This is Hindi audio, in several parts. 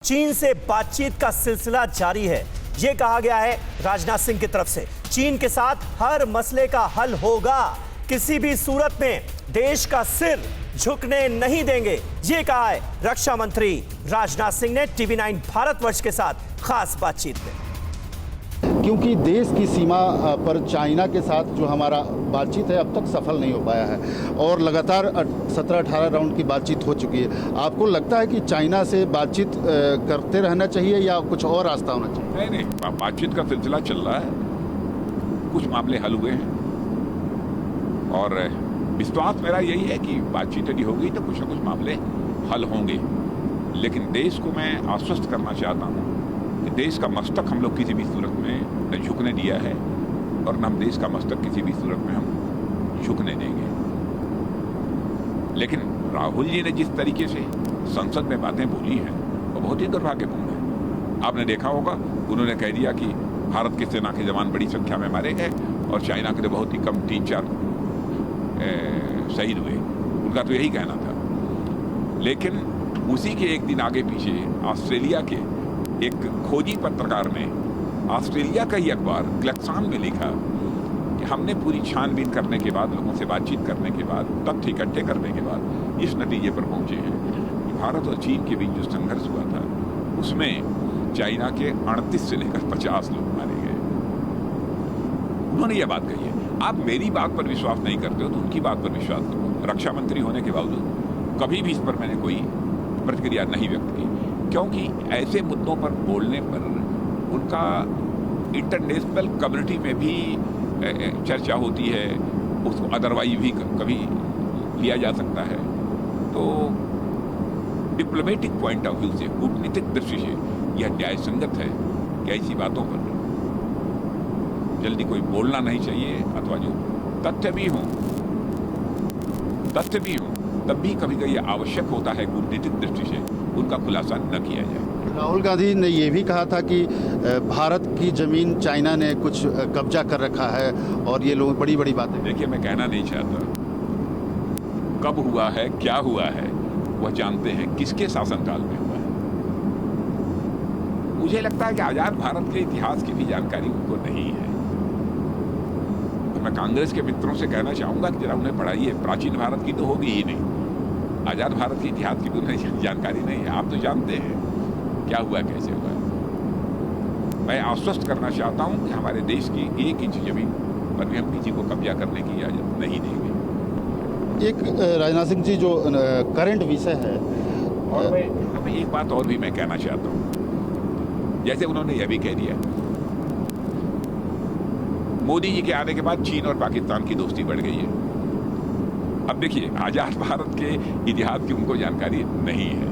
चीन से बातचीत का सिलसिला जारी है। यह कहा गया है राजनाथ सिंह की तरफ से चीन के साथ हर मसले का हल होगा, किसी भी सूरत में देश का सिर झुकने नहीं देंगे। यह कहा है रक्षा मंत्री राजनाथ सिंह ने टीवी9 भारतवर्ष के साथ खास बातचीत में। क्योंकि देश की सीमा पर चाइना के साथ जो हमारा बातचीत है अब तक सफल नहीं हो पाया है और लगातार 17-18 राउंड की बातचीत हो चुकी है। आपको लगता है कि चाइना से बातचीत करते रहना चाहिए या कुछ और रास्ता होना चाहिए? नहीं, बातचीत का सिलसिला चल रहा है, कुछ मामले हल हुए हैं और विश्वास मेरा यही है कि बातचीत यदि होगी तो कुछ न कुछ मामले हल होंगे। लेकिन देश को मैं आश्वस्त करना चाहता हूँ कि देश का मस्तक हम लोग किसी भी सूरत में न झुकने दिया है और न हम देश का मस्तक किसी भी सूरत में हम झुकने देंगे। लेकिन राहुल जी ने जिस तरीके से संसद में बातें बोली हैं वो बहुत ही दुर्भाग्यपूर्ण है। आपने देखा होगा उन्होंने कह दिया कि भारत के सेना के जवान बड़ी संख्या में मारे गए और चाइना के तो बहुत ही कम 3-4 शहीद हुए। उनका तो यही कहना था। लेकिन उसी के एक दिन आगे पीछे ऑस्ट्रेलिया के एक खोजी पत्रकार ने ऑस्ट्रेलिया का ही अखबार ग्लैक्सान में लिखा कि हमने पूरी छानबीन करने के बाद, लोगों से बातचीत करने के बाद, तथ्य इकट्ठे करने के बाद इस नतीजे पर पहुंचे हैं कि भारत और चीन के बीच जो संघर्ष हुआ था उसमें चाइना के 38 से लेकर 50 लोग मारे गए। उन्होंने यह बात कही है। आप मेरी बात पर विश्वास नहीं करते हो तो उनकी बात पर विश्वास करो। रक्षा मंत्री होने के बावजूद कभी भी इस पर मैंने कोई प्रतिक्रिया नहीं व्यक्त की, क्योंकि ऐसे मुद्दों पर बोलने पर उनका इंटरनेशनल कम्युनिटी में भी चर्चा होती है, उसको अदरवाइज भी कभी लिया जा सकता है। तो डिप्लोमेटिक पॉइंट ऑफ व्यू से, कूटनीतिक दृष्टि से यह न्याय संगत है कि ऐसी बातों पर जल्दी कोई बोलना नहीं चाहिए, अथवा जो तथ्य भी हों तब भी कभी कभी आवश्यक होता है कूटनीतिक दृष्टि से उनका खुलासा न किया जाए। राहुल गांधी ने यह भी कहा था कि भारत की जमीन चाइना ने कुछ कब्जा कर रखा है और ये लोग बड़ी बड़ी बातें। देखिए, मैं कहना नहीं चाहता कब हुआ है, क्या हुआ है, वह जानते हैं किसके शासनकाल में हुआ है। मुझे लगता है कि आजाद भारत के इतिहास की भी जानकारी उनको नहीं है। तो मैं कांग्रेस के मित्रों से कहना चाहूंगा कि जरा उन्हें पढ़ाइए। प्राचीन भारत की तो होगी ही नहीं, आजाद भारत के इतिहास की भी उन्हें जानकारी नहीं है। आप तो जानते हैं क्या हुआ, कैसे हुआ। मैं आश्वस्त करना चाहता हूं कि हमारे देश की 1 इंच जमीन पर भी हम किसी को कब्जा करने की इजाजत नहीं देंगे। एक राजनाथ सिंह जी जो करंट विषय है, और मैं एक बात और भी मैं कहना चाहता हूं। जैसे उन्होंने यह भी कह दिया मोदी जी के आने के बाद चीन और पाकिस्तान की दोस्ती बढ़ गई है। अब देखिए, आजाद भारत के इतिहास की उनको जानकारी नहीं है।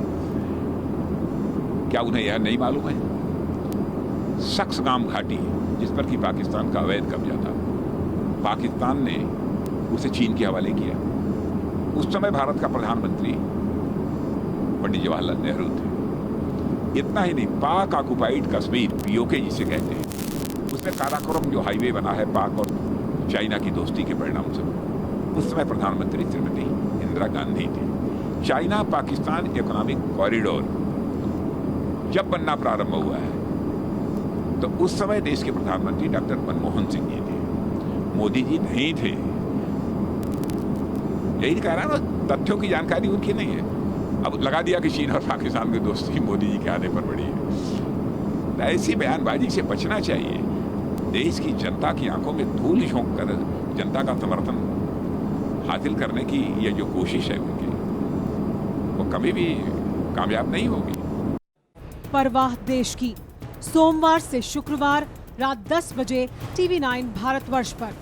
क्या उन्हें यह नहीं मालूम है सक्सगाम घाटी जिस पर कि पाकिस्तान का अवैध कब्जा था, पाकिस्तान ने उसे चीन के हवाले किया। उस समय भारत का प्रधानमंत्री पंडित जवाहरलाल नेहरू थे। इतना ही नहीं, पाक ऑक्युपाइड कश्मीर, पीओके जिसे कहते हैं, उसमें काराकोरम जो हाईवे बना है पाक और चाइना की दोस्ती के परिणाम से, उस समय प्रधानमंत्री श्रीमती इंदिरा गांधी थी। चाइना पाकिस्तान इकोनॉमिक कॉरिडोर जब बनना प्रारंभ हुआ है तो उस समय देश के प्रधानमंत्री डॉक्टर मनमोहन सिंह जी थे, मोदी जी नहीं थे। यही कह रहा है ना, तथ्यों की जानकारी उनकी नहीं है। अब लगा दिया कि चीन और पाकिस्तान की दोस्ती मोदी जी के आने पर बढ़ी है। ऐसी बयानबाजी से बचना चाहिए। देश की जनता की आंखों में धूल झोंक कर जनता का समर्थन हासिल करने की यह जो कोशिश है उनकी, वो कभी भी कामयाब नहीं होगी। परवाह देश की, सोमवार से शुक्रवार रात 10 बजे टीवी9 भारतवर्ष पर।